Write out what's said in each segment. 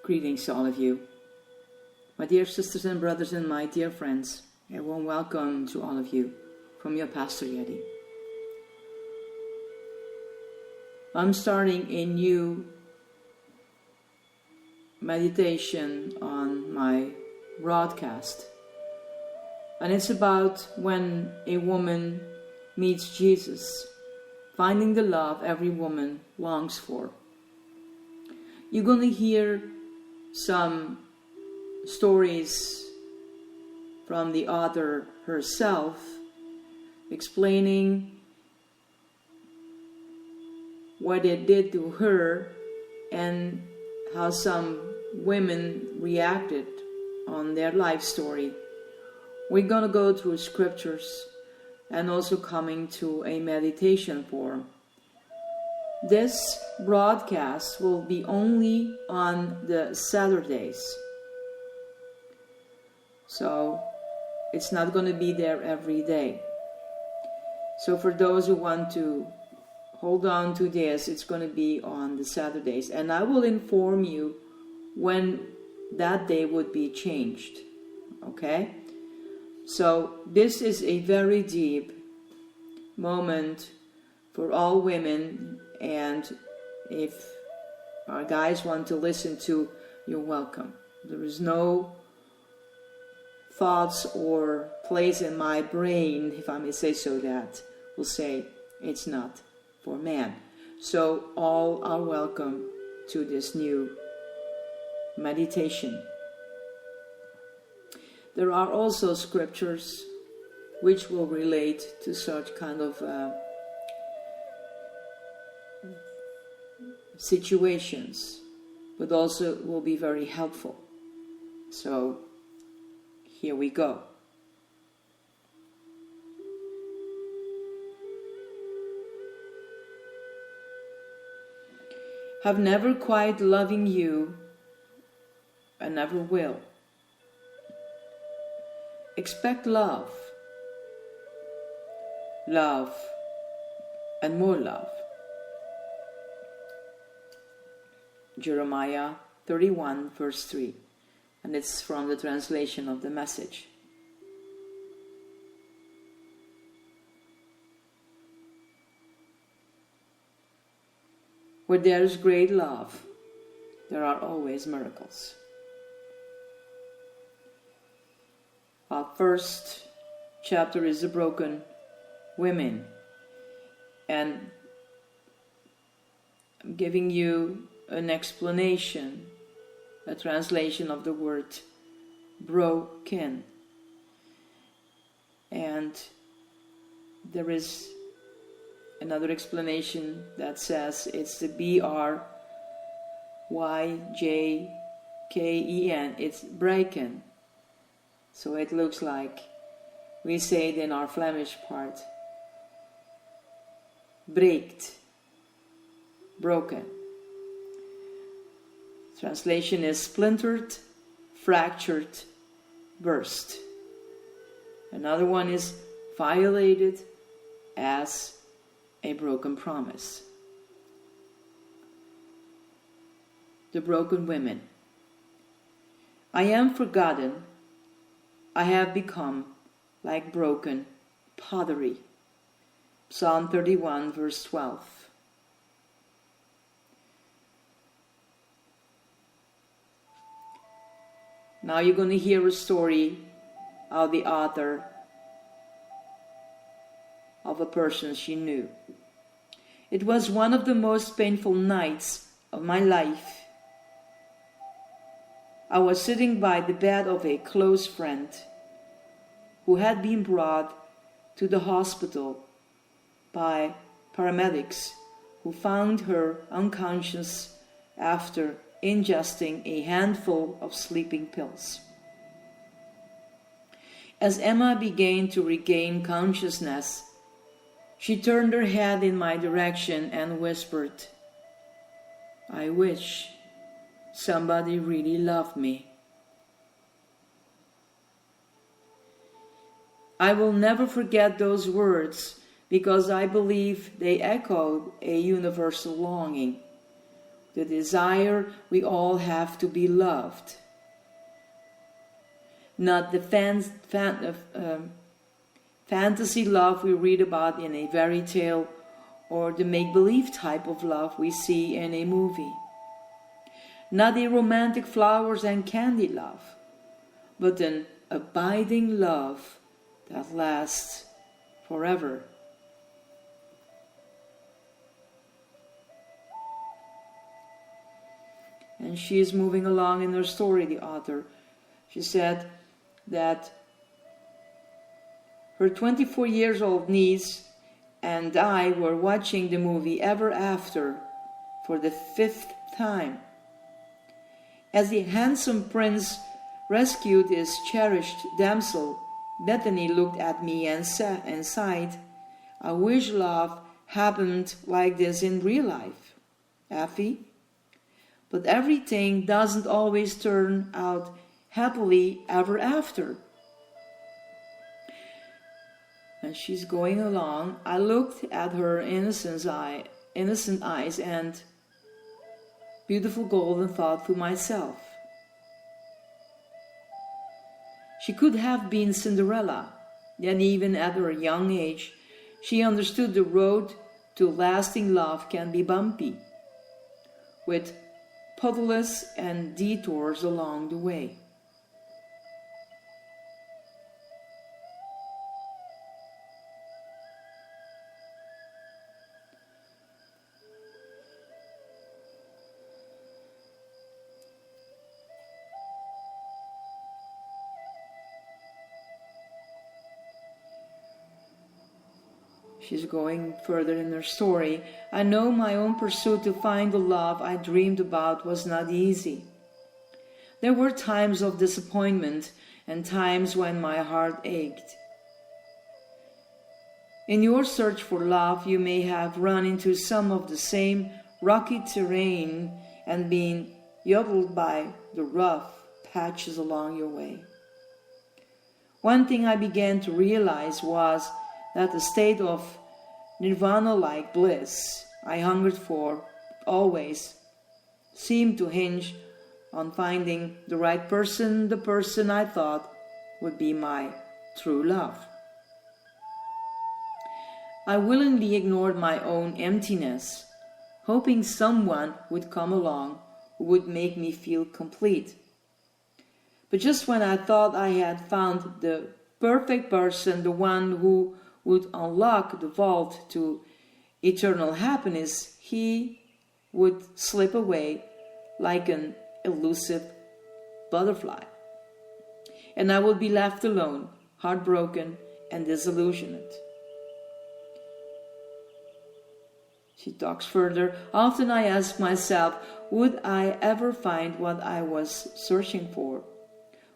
Greetings to all of you. My dear sisters and brothers and my dear friends, a warm welcome to all of you from your Pastor Yeti. I'm starting a new meditation on my broadcast, and it's about when a woman meets Jesus, finding the love every woman longs for. You're going to hear some stories from the author herself explaining what it did to her and how some women reacted on their life story. We're going to go through scriptures and also coming to a meditation form. This broadcast will be only on the Saturdays. So it's not going to be there every day. So for those who want to hold on to this, it's going to be on the Saturdays. And I will inform you when that day would be changed. Okay? So this is a very deep moment for all women. And if our guys want to listen to, you're welcome. There is no thoughts or place in my brain, if I may say so, that will say it's not for man. So all are welcome to this new meditation. There are also scriptures which will relate to such kind of situations, but also will be very helpful. So here we go. Have never quite loving you and never will. Expect love, and more love. Jeremiah 31 verse 3, and it's from the translation of the Message. Where there is great love, there are always miracles. Our first chapter is the broken women, and I'm giving you an explanation, a translation of the word broken. And there is another explanation that says it's the BRYJKEN, it's breken. So it looks like we say it in our Flemish part, breekt, broken. Translation is splintered, fractured, burst. Another one is violated as a broken promise. The broken women. I am forgotten. I have become like broken pottery. Psalm 31 verse 12. Now you're going to hear a story of the author of a person she knew. It was one of the most painful nights of my life. I was sitting by the bed of a close friend who had been brought to the hospital by paramedics who found her unconscious after ingesting a handful of sleeping pills. As Emma began to regain consciousness, she turned her head in my direction and whispered, "I wish somebody really loved me." I will never forget those words because I believe they echoed a universal longing. the desire we all have to be loved. Not the fantasy love we read about in a fairy tale or the make-believe type of love we see in a movie. Not a romantic flowers and candy love, but an abiding love that lasts forever. And she is moving along in her story, the author. She said that her 24-year-old niece and I were watching the movie Ever After for the 5th time. As the handsome prince rescued his cherished damsel, Bethany looked at me and sighed, "I wish love happened like this in real life, Effie. But everything doesn't always turn out happily ever after." And she's going along. I looked at her innocent eyes and beautiful golden thought to myself, she could have been Cinderella, yet even at her young age, she understood the road to lasting love can be bumpy, with puddles and detours along the way. She's going further in her story. "I know my own pursuit to find the love I dreamed about was not easy. There were times of disappointment and times when my heart ached. In your search for love, you may have run into some of the same rocky terrain and been yodeled by the rough patches along your way. One thing I began to realize was that the state of nirvana-like bliss I hungered for always seemed to hinge on finding the right person, the person I thought would be my true love. I willingly ignored my own emptiness, hoping someone would come along who would make me feel complete. But just when I thought I had found the perfect person, the one who would unlock the vault to eternal happiness, he would slip away like an elusive butterfly. And I would be left alone, heartbroken and disillusioned." She talks further. "Often I ask myself, would I ever find what I was searching for?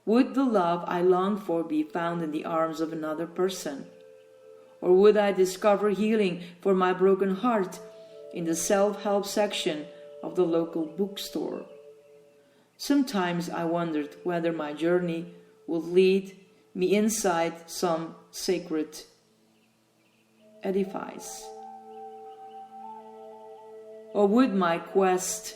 Would the love I longed for be found in the arms of another person? Or would I discover healing for my broken heart in the self-help section of the local bookstore? Sometimes I wondered whether my journey would lead me inside some sacred edifice. Or would my quest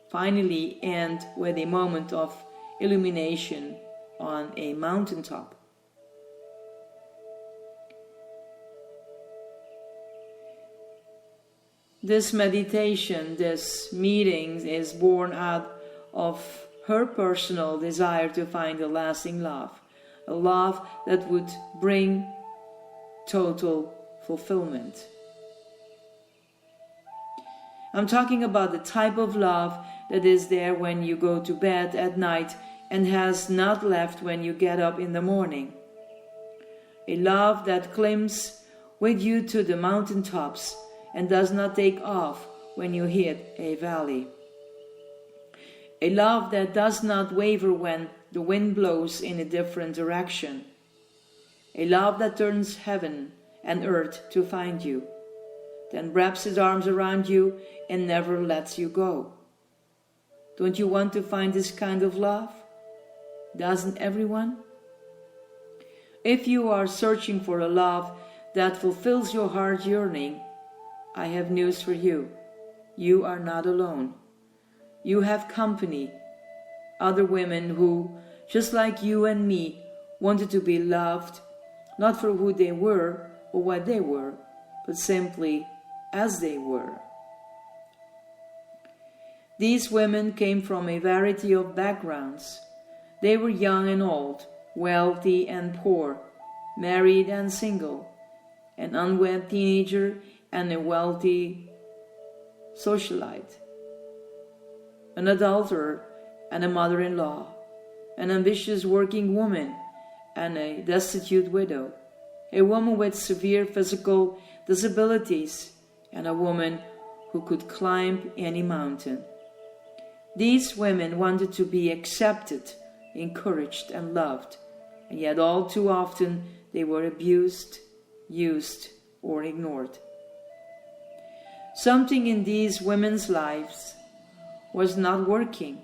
finally end with a moment of illumination on a mountaintop? This meditation, this meeting is born out of her personal desire to find a lasting love, a love that would bring total fulfillment. I'm talking about the type of love that is there when you go to bed at night and has not left when you get up in the morning. A love that climbs with you to the mountaintops and does not take off when you hit a valley. A love that does not waver when the wind blows in a different direction. A love that turns heaven and earth to find you, then wraps his arms around you and never lets you go. Don't you want to find this kind of love? Doesn't everyone? If you are searching for a love that fulfills your heart yearning, I have news for you. You are not alone. you have company, other women who, just like you and me, wanted to be loved, not for who they were or what they were, but simply as they were. These women came from a variety of backgrounds. They were young and old, wealthy and poor, married and single, an unwed teenager and a wealthy socialite, an adulterer and a mother-in-law, an ambitious working woman and a destitute widow, a woman with severe physical disabilities, and a woman who could climb any mountain. These women wanted to be accepted, encouraged, and loved, and yet all too often they were abused, used, or ignored. Something in these women's lives was not working,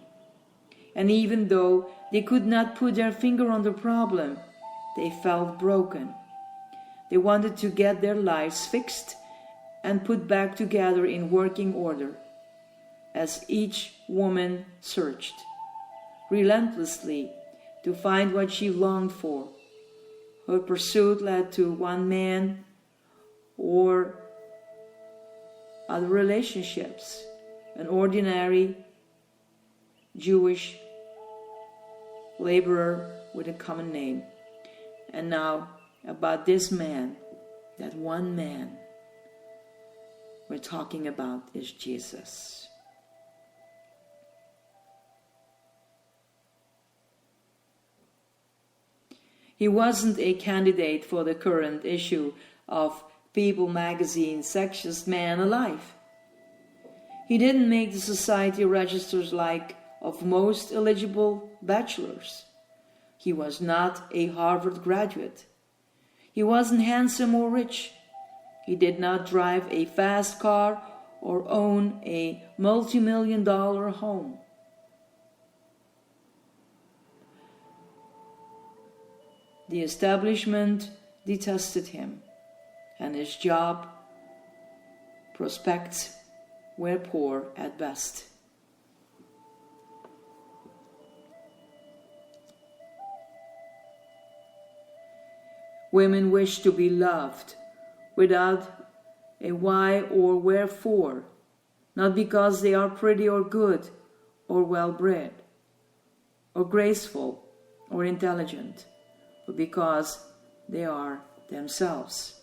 and even though they could not put their finger on the problem, they felt broken. They wanted to get their lives fixed and put back together in working order. As each woman searched relentlessly to find what she longed for, her pursuit led to one man or other relationships, an ordinary Jewish laborer with a common name. And now about this man, that one man we're talking about is Jesus. He wasn't a candidate for the current issue of People magazine's Sexiest Man Alive. He didn't make the society registers like of most eligible bachelors. He was not a Harvard graduate. He wasn't handsome or rich. He did not drive a fast car or own a multi-million-dollar home. The establishment detested him, and his job prospects were poor at best. Women wish to be loved without a why or wherefore, not because they are pretty or good or well-bred or graceful or intelligent, but because they are themselves.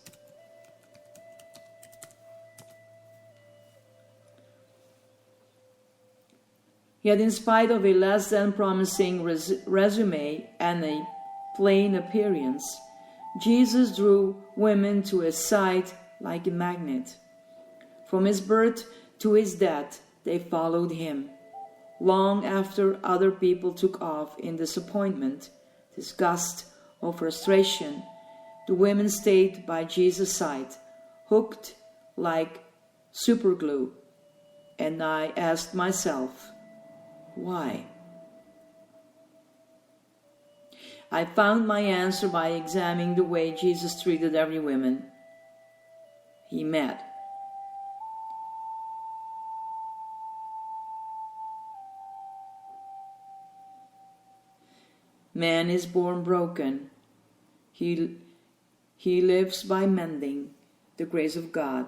Yet in spite of a less than promising resume and a plain appearance, Jesus drew women to his side like a magnet. From his birth to his death, they followed him. Long after other people took off in disappointment, disgust, or frustration, the women stayed by Jesus' side, hooked like superglue. And I asked myself, why? I found my answer by examining the way Jesus treated every woman he met. Man is born broken. He lives by mending. The grace of God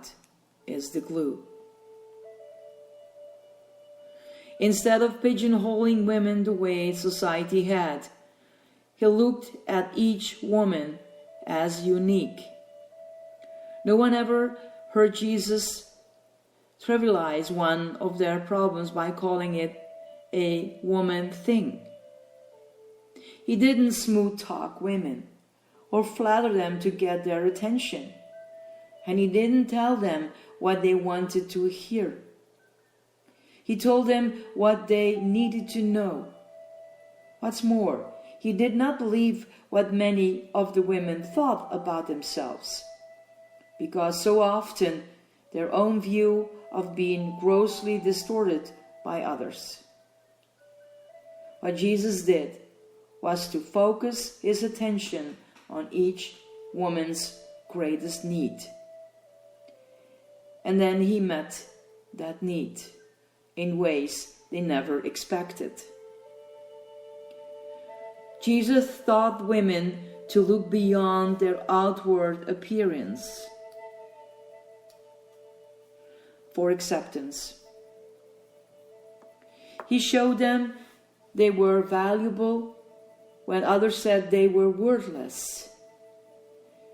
is the glue. Instead of pigeonholing women the way society had, he looked at each woman as unique. No one ever heard Jesus trivialize one of their problems by calling it a woman thing. He didn't smooth talk women or flatter them to get their attention. And he didn't tell them what they wanted to hear. He told them what they needed to know. What's more, he did not believe what many of the women thought about themselves, because so often their own view of being grossly distorted by others. What Jesus did was to focus his attention on each woman's greatest need. And then he met that need in ways they never expected. Jesus taught women to look beyond their outward appearance for acceptance. He showed them they were valuable when others said they were worthless.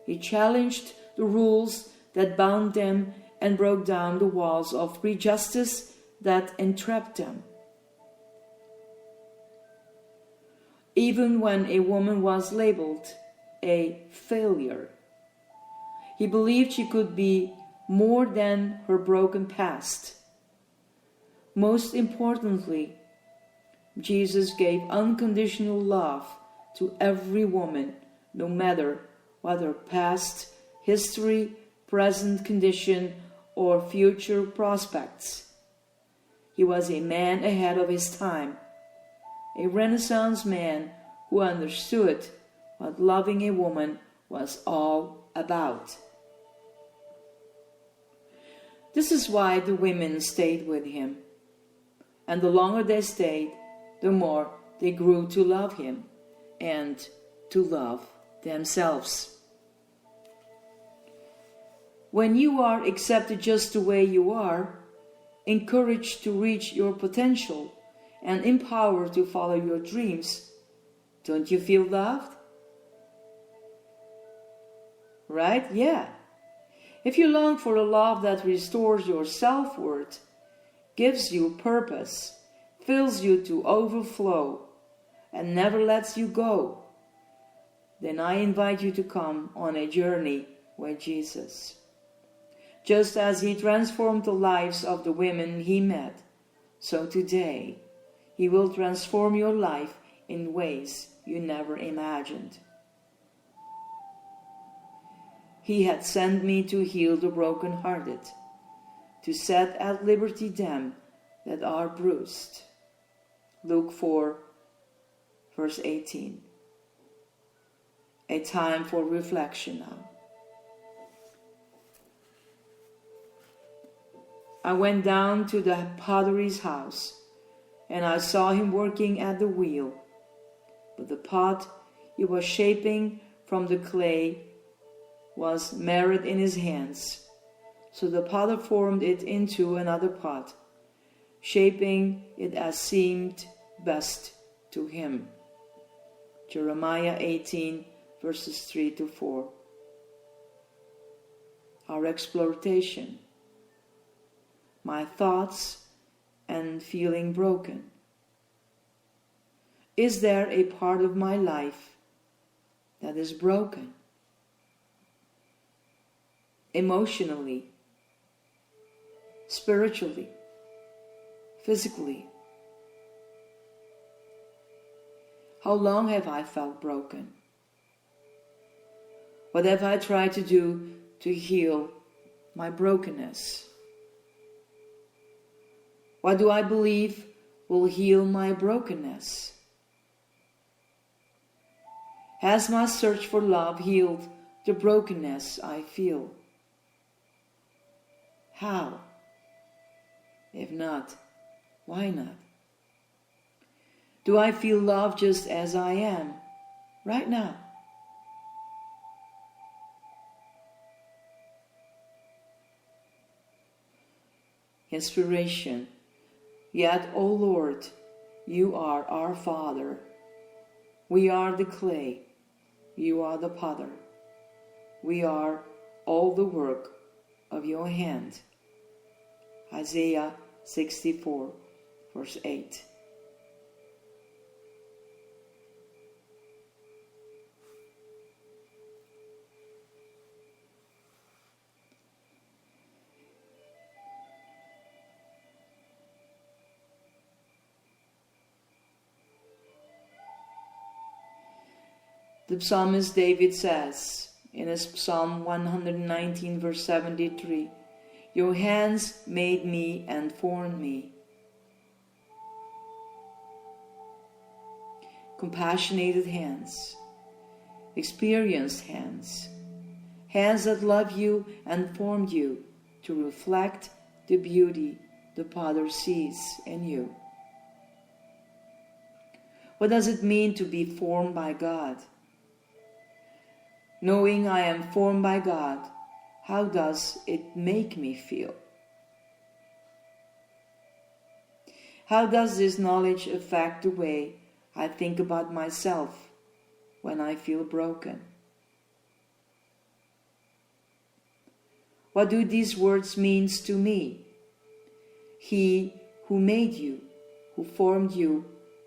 He challenged the rules that bound them and broke down the walls of prejudice that entrapped them. Even when a woman was labeled a failure, he believed she could be more than her broken past. Most importantly, Jesus gave unconditional love to every woman, no matter what her past, history, present condition, or future prospects. He was a man ahead of his time, a Renaissance man who understood what loving a woman was all about. This is why the women stayed with him, and the longer they stayed, the more they grew to love him and to love themselves. When you are accepted just the way you are, encouraged to reach your potential, and empowered to follow your dreams, don't you feel loved? Right? Yeah. If you long for a love that restores your self-worth, gives you purpose, fills you to overflow, and never lets you go, then I invite you to come on a journey with Jesus. Just as he transformed the lives of the women he met, so today he will transform your life in ways you never imagined. He had sent me to heal the brokenhearted, to set at liberty them that are bruised. Luke 4, verse 18. A time for reflection now. I went down to the potter's house, and I saw him working at the wheel. But the pot he was shaping from the clay was marred in his hands. So the potter formed it into another pot, shaping it as seemed best to him. Jeremiah 18, verses 3 to 4. Our exploitation. My thoughts and feeling broken. Is there a part of my life that is broken? Emotionally, spiritually, physically. How long have I felt broken? What have I tried to do to heal my brokenness? What do I believe will heal my brokenness? Has my search for love healed the brokenness I feel? How? If not, why not? Do I feel love just as I am right now? Inspiration. Yet, O Lord, you are our Father. We are the clay. You are the potter. We are all the work of your hand. Isaiah 64, verse 8. The psalmist David says in his Psalm 119, verse 73, your hands made me and formed me. Compassionated hands, experienced hands, hands that love you and formed you to reflect the beauty the Father sees in you. What does it mean to be formed by God? Knowing I am formed by God, how does it make me feel? How does this knowledge affect the way I think about myself when I feel broken? What do these words mean to me? He who made you, who formed you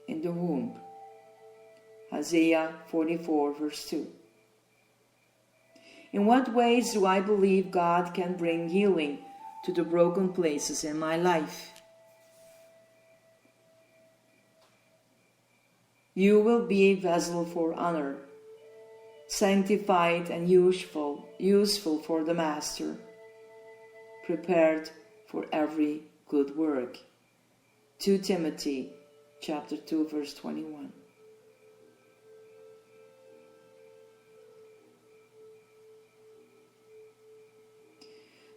in the womb. Isaiah 44 verse 2. In what ways do I believe God can bring healing to the broken places in my life? You will be a vessel for honor, sanctified and useful for the Master, prepared for every good work. 2 Timothy chapter 2 verse 21.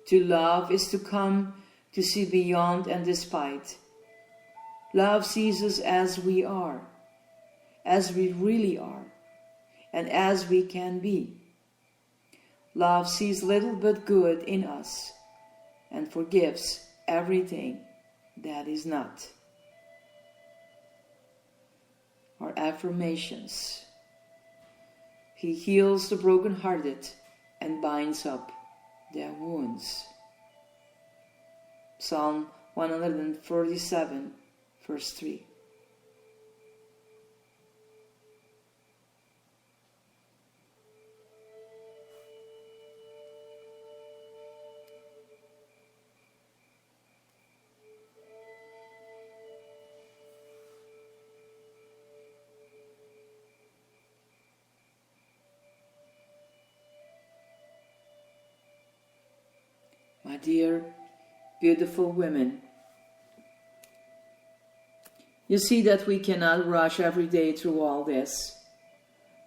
To love is to come to see beyond and despite. Love sees us as we are, as we really are, and as we can be. Love sees little but good in us and forgives everything that is not. Our affirmations. He heals the brokenhearted and binds up their wounds. Psalm 147 verse 3. My dear, beautiful women, you see that we cannot rush every day through all this.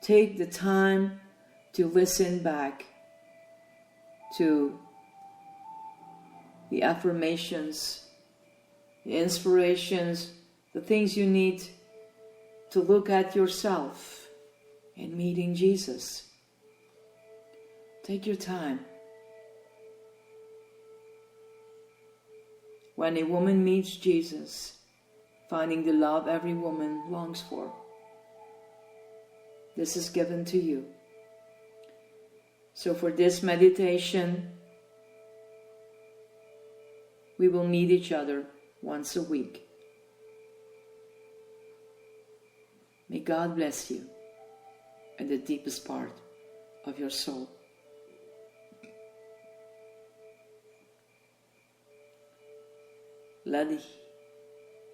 Take the time to listen back to the affirmations, the inspirations, the things you need to look at yourself in meeting Jesus. Take your time. When a woman meets Jesus, finding the love every woman longs for, this is given to you. So for this meditation, we will meet each other once a week. May God bless you in the deepest part of your soul. Let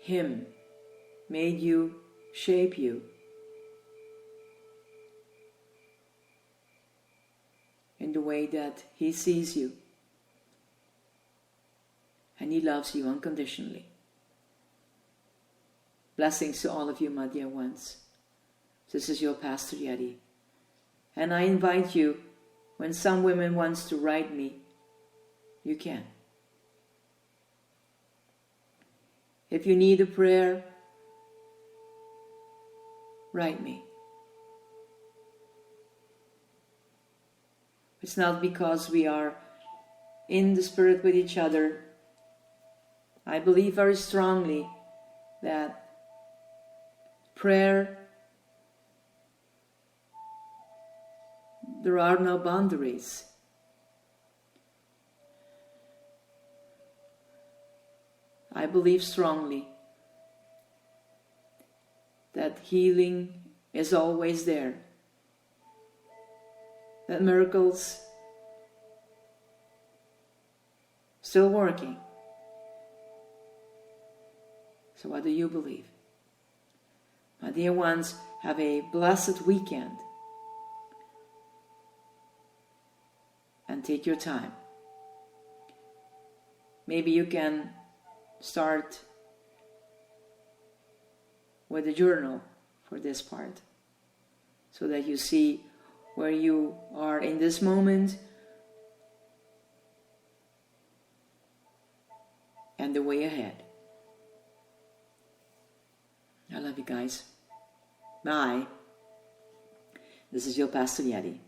Him made you, shape you. In the way that He sees you. And He loves you unconditionally. Blessings to all of you, my dear ones. This is your Pastor Yeti. And I invite you, when some women wants to write me, you can. If you need a prayer, write me. It's not because we are in the Spirit with each other. I believe very strongly that prayer, there are no boundaries. I believe strongly that healing is always there, that miracles still working. So what do you believe? My dear ones, have a blessed weekend and take your time. Maybe you can start with a journal for this part, so that you see where you are in this moment and the way ahead. I love you guys. Bye. This is your Pastor Yeti.